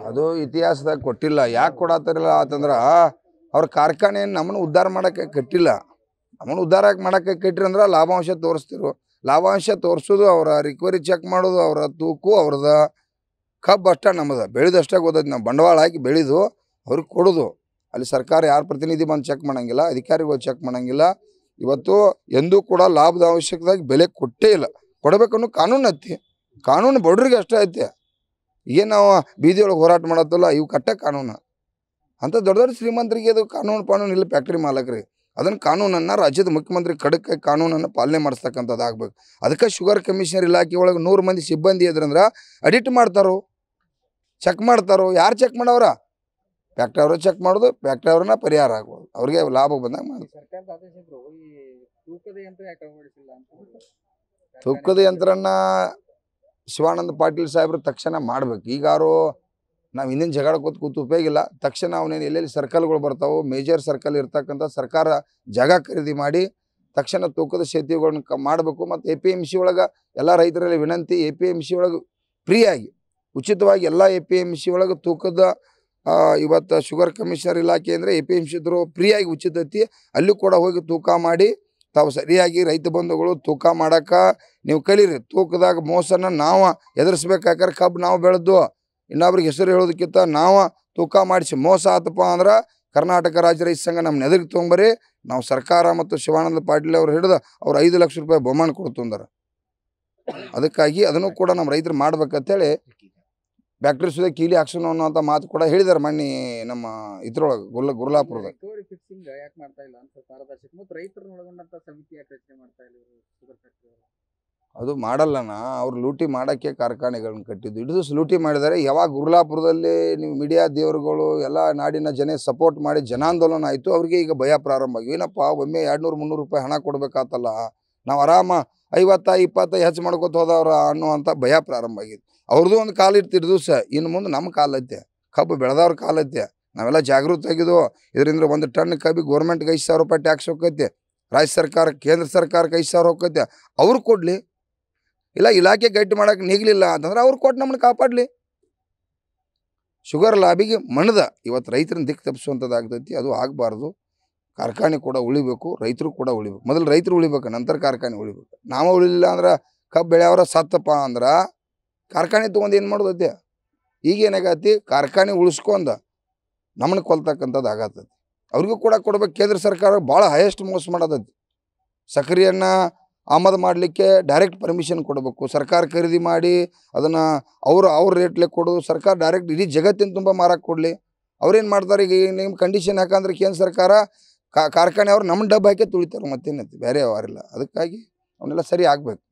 ಅದು ಇತಿಹಾಸದಾಗ ಕೊಟ್ಟಿಲ್ಲ. ಯಾಕೆ ಕೊಡತ್ತಾರಿಲ್ಲ ಅಂತಂದ್ರೆ ಅವ್ರ ಕಾರ್ಖಾನೆ ನಮ್ಮನ್ನು ಉದ್ಧಾರ ಮಾಡೋಕ್ಕೆ ಕಟ್ಟಿಲ್ಲ. ನಮ್ಮನ್ನು ಉದ್ಧಾರ ಮಾಡೋಕ್ಕೆ ಕಟ್ಟಿರಿ ಅಂದ್ರೆ ಲಾಭಾಂಶ ತೋರಿಸ್ತಿರು. ಲಾಭಾಂಶ ತೋರಿಸೋದು, ಅವರ ರಿಕವರಿ ಚೆಕ್ ಮಾಡೋದು, ಅವರ ತೂಕು ಅವ್ರದ ಕಬ್ಬು ಅಷ್ಟೇ ನಮ್ಮದು. ಬೆಳೆದಷ್ಟೇ ಗೊತ್ತೈತಿ. ನಾವು ಬಂಡವಾಳ ಹಾಕಿ ಬೆಳೆದು ಅವ್ರಿಗೆ ಕೊಡೋದು. ಅಲ್ಲಿ ಸರ್ಕಾರ ಯಾರು ಪ್ರತಿನಿಧಿ ಬಂದು ಚೆಕ್ ಮಾಡೋಂಗಿಲ್ಲ, ಅಧಿಕಾರಿಗಳು ಚೆಕ್ ಮಾಡೋಂಗಿಲ್ಲ. ಇವತ್ತು ಎಂದೂ ಕೂಡ ಲಾಭದ ಅವಶ್ಯಕವಾಗಿ ಬೆಲೆ ಕೊಟ್ಟೇ ಇಲ್ಲ. ಕೊಡಬೇಕನ್ನೋ ಕಾನೂನು ಐತಿ. ಕಾನೂನು ಬಡ್ರಿಗೆ ಅಷ್ಟೇ ಐತೆ. ಏನು ನಾವು ಬೀದಿಯೊಳಗೆ ಹೋರಾಟ ಮಾಡತ್ತಲ್ಲ, ಇವು ಕಟ್ಟ ಕಾನೂನು ಅಂತ ದೊಡ್ಡ ದೊಡ್ಡ ಶ್ರೀಮಂತರಿಗೆ ಅದು ಕಾನೂನು ಇಲ್ಲ. ಫ್ಯಾಕ್ಟ್ರಿ ಮಾಲಕರಿಗೆ ಅದನ್ನು ಕಾನೂನನ್ನು ರಾಜ್ಯದ ಮುಖ್ಯಮಂತ್ರಿ ಖಡಕ್ ಕಾನೂನನ್ನು ಪಾಲನೆ ಮಾಡಿಸ್ತಕ್ಕಂಥದ್ದು ಆಗ್ಬೇಕು. ಅದಕ್ಕೆ ಶುಗರ್ ಕಮಿಷನರ್ ಇಲಾಖೆ ಒಳಗೆ 100 ಮಂದಿ ಸಿಬ್ಬಂದಿ ಇದ್ರಂದ್ರೆ ಅಡಿಟ್ ಮಾಡ್ತಾರೋ, ಚೆಕ್ ಮಾಡ್ತಾರೋ. ಯಾರು ಚೆಕ್ ಮಾಡವ್ರ? ಫ್ಯಾಕ್ಟ್ರಿ ಅವರು ಚೆಕ್ ಮಾಡೋದು, ಫ್ಯಾಕ್ಟ್ರಿ ಅವ್ರನ್ನ ಪರಿಹಾರ ಆಗ್ಬೋದು, ಅವ್ರಿಗೆ ಲಾಭ ಬಂದಾಗ ಮಾಡ್ತಾರೆ. ತೂಕದ ಯಂತ್ರನ ಶಿವಾನಂದ ಪಾಟೀಲ್ ಸಾಹೇಬ್ರು ತಕ್ಷಣ ಮಾಡ್ಬೇಕು. ಈಗಾರು ನಾವು ಹಿಂದಿನ ಜಗಳ ಕೂತು ಉಪಯೋಗಿಲ್ಲ. ತಕ್ಷಣ ಅವನೇನು ಎಲ್ಲೆಲ್ಲಿ ಸರ್ಕಲ್ಗಳು ಬರ್ತಾವೆ, ಮೇಜರ್ ಸರ್ಕಲ್ ಇರ್ತಕ್ಕಂಥ ಸರ್ಕಾರ ಜಾಗ ಖರೀದಿ ಮಾಡಿ ತಕ್ಷಣ ತೂಕದ ಸೇತುವೆಗಳನ್ನ ಮಾಡಬೇಕು. ಮತ್ತು APMC ಒಳಗೆ ಎಲ್ಲ ರೈತರಲ್ಲಿ ವಿನಂತಿ, APMC ಒಳಗೆ ಫ್ರೀಯಾಗಿ ಉಚಿತವಾಗಿ ಎಲ್ಲ APMC ಒಳಗೆ ತೂಕದ ಇವತ್ತು ಶುಗರ್ ಕಮಿಷನರ್ ಇಲಾಖೆ ಅಂದರೆ APMC ಇದ್ರು ಫ್ರೀಯಾಗಿ ಉಚಿತ ಐತಿ. ಅಲ್ಲೂ ಕೂಡ ಹೋಗಿ ತೂಕ ಮಾಡಿ ತಾವು ಸರಿಯಾಗಿ ರೈತ ಬಂಧುಗಳು ತೂಕ ಮಾಡೋಕೆ ನೀವು ಕಲೀರಿ. ತೂಕದಾಗ ಮೋಸನ ನಾವು ಎದುರಿಸ್ಬೇಕಾದ್ರೆ ಕಬ್ಬು ನಾವು ಬೆಳೆದು ಇನ್ನೊಬ್ರಿಗೆ ಹೆಸರು ಹೇಳೋದಕ್ಕಿಂತ ನಾವು ತೂಕ ಮಾಡಿಸಿ ಮೋಸ ಆತಪ್ಪ ಅಂದ್ರೆ ಕರ್ನಾಟಕ ರಾಜ್ಯ ರೈತ ಸಂಘ ನಮ್ಮ ನೆದರಿಗೆ ತೊಗೊಂಬರಿ. ನಾವು ಸರ್ಕಾರ ಮತ್ತು ಶಿವಾನಂದ ಪಾಟೀಲ್ ಅವರು ಹಿಡಿದು ಅವ್ರು 5 ಲಕ್ಷ ರೂಪಾಯಿ ಬಹುಮಾನ ಕೊಡ್ತಂದಾರೆ. ಅದಕ್ಕಾಗಿ ಅದನ್ನು ಕೂಡ ನಮ್ಮ ರೈತರು ಮಾಡ್ಬೇಕಂತೇಳಿ ಫ್ಯಾಕ್ಟ್ರಿ ಸುದ ಕೀಲಿ ಹಾಕ್ಸೋಣ ಅನ್ನೋಂಥ ಮಾತು ಕೂಡ ಹೇಳಿದ್ದಾರೆ ಮೊನ್ನೆ ನಮ್ಮ ಇದ್ರೊಳಗೆ ಗುರ್ಲಾಪುರದ. ಅದು ಮಾಡಲ್ಲನ, ಅವ್ರು ಲೂಟಿ ಮಾಡೋಕ್ಕೆ ಕಾರ್ಖಾನೆಗಳನ್ನ ಕಟ್ಟಿದ್ದು. ಹಿಡಿದು ಲೂಟಿ ಮಾಡಿದ್ದಾರೆ. ಯಾವಾಗ ಗುರ್ಲಾಪುರದಲ್ಲಿ ನೀವು ಮೀಡಿಯಾ ದೇವರುಗಳು ಎಲ್ಲ ನಾಡಿನ ಜನ ಸಪೋರ್ಟ್ ಮಾಡಿ ಜನಾಂದೋಲನ ಆಯಿತು, ಅವ್ರಿಗೆ ಈಗ ಭಯ ಪ್ರಾರಂಭ ಆಗಿ ಏನಪ್ಪ ಒಮ್ಮೆ 200-300 ರೂಪಾಯಿ ಹಣ ಕೊಡಬೇಕಾತಲ್ಲ, ನಾವು ಆರಾಮ 50-20 ಹೆಚ್ಚು ಮಾಡ್ಕೊತ ಹೋದವ್ರ ಅನ್ನುವಂಥ ಭಯ ಪ್ರಾರಂಭ ಆಗಿದೆ. ಅವ್ರದ್ದು ಒಂದು ಕಾಲ ಇರ್ತಿರ್ ದಿವಸ, ಇನ್ನು ಮುಂದೆ ನಮ್ಮ ಕಾಲ ಐತೆ, ಕಬ್ಬು ಬೆಳೆದವ್ರ ಕಾಲ ಐತೆ. ನಾವೆಲ್ಲ ಜಾಗೃತಿ ಆಗಿದ್ದು. ಇದರಿಂದ 1 ಟನ್ ಕಬ್ಬಿಗೆ ಗೌರ್ಮೆಂಟ್ಗೆ 5,000 ರೂಪಾಯಿ ಟ್ಯಾಕ್ಸ್ ಹೋಗೈತೆ. ರಾಜ್ಯ ಸರ್ಕಾರ ಕೇಂದ್ರ ಸರ್ಕಾರಕ್ಕೆ 5,000 ಹೋಗೈತೆ. ಅವ್ರು ಕೊಡಲಿ. ಇಲ್ಲ ಇಲಾಖೆ ಗಟ್ಟಿ ಮಾಡೋಕೆ ನಿಗಲಿಲ್ಲ ಅಂತಂದ್ರೆ ಅವ್ರು ಕೊಟ್ಟು ನಮ್ಮನ್ನು ಕಾಪಾಡಲಿ. ಶುಗರ್ ಲಾಬಿಗೆ ಮಣದ ಇವತ್ತು ರೈತರನ್ನ ದಿಕ್ಕು ತಪ್ಪಿಸುವಂಥದ್ದು ಆಗ್ತೈತಿ. ಅದು ಆಗಬಾರ್ದು. ಕಾರ್ಖಾನೆ ಕೂಡ ಉಳಿಬೇಕು, ರೈತರು ಕೂಡ ಉಳಿಬೇಕು. ಮೊದಲು ರೈತರು ಉಳಿಬೇಕು, ನಂತರ ಕಾರ್ಖಾನೆ ಉಳಿಬೇಕು. ನಾವು ಉಳಿಲಿಲ್ಲ ಅಂದ್ರೆ ಕಬ್ಬು ಬೆಳೆಯವ್ರ ಸತ್ತಪ್ಪ ಅಂದ್ರೆ ಕಾರ್ಖಾನೆ ತೊಗೊಂಡು ಏನು ಮಾಡೋದೈತೆ? ಈಗೇನಾಗೈತಿ, ಕಾರ್ಖಾನೆ ಉಳಿಸ್ಕೊಂಡ ನಮ್ಮನ್ನು ಕೊಲ್ತಕ್ಕಂಥದ್ದು ಆಗತ್ತೈತಿ. ಅವ್ರಿಗೂ ಕೂಡ ಕೊಡ್ಬೇಕು. ಕೇಂದ್ರ ಸರ್ಕಾರ ಭಾಳ ಹೈಯೆಸ್ಟ್ ಮೋಸ ಮಾಡೋದೈತಿ. ಸಕ್ಕರೆಯನ್ನು ಆಮದು ಮಾಡಲಿಕ್ಕೆ ಡೈರೆಕ್ಟ್ ಪರ್ಮಿಷನ್ ಕೊಡಬೇಕು. ಸರ್ಕಾರ ಖರೀದಿ ಮಾಡಿ ಅದನ್ನು ಅವ್ರ ರೇಟ್ಲೆ ಕೊಡೋದು. ಸರ್ಕಾರ ಡೈರೆಕ್ಟ್ ಇಡೀ ಜಗತ್ತಿನ ತುಂಬ ಮಾರಕ್ಕೆ ಕೊಡಲಿ. ಅವ್ರೇನು ಮಾಡ್ತಾರೆ, ಈಗ ನಿಮ್ಮ ಕಂಡೀಷನ್ ಯಾಕಂದ್ರೆ ಕೇಂದ್ರ ಸರ್ಕಾರ ಕಾರ್ಖಾನೆ ಅವ್ರು ನಮ್ಮ ಡಬ್ಬ ಹಾಕಿ ತುಳಿತಾರೆ. ಮತ್ತೇನೈತಿ, ಬೇರೆ ಯಾರಿಲ್ಲ. ಅದಕ್ಕಾಗಿ ಅವನ್ನೆಲ್ಲ ಸರಿ ಆಗಬೇಕು.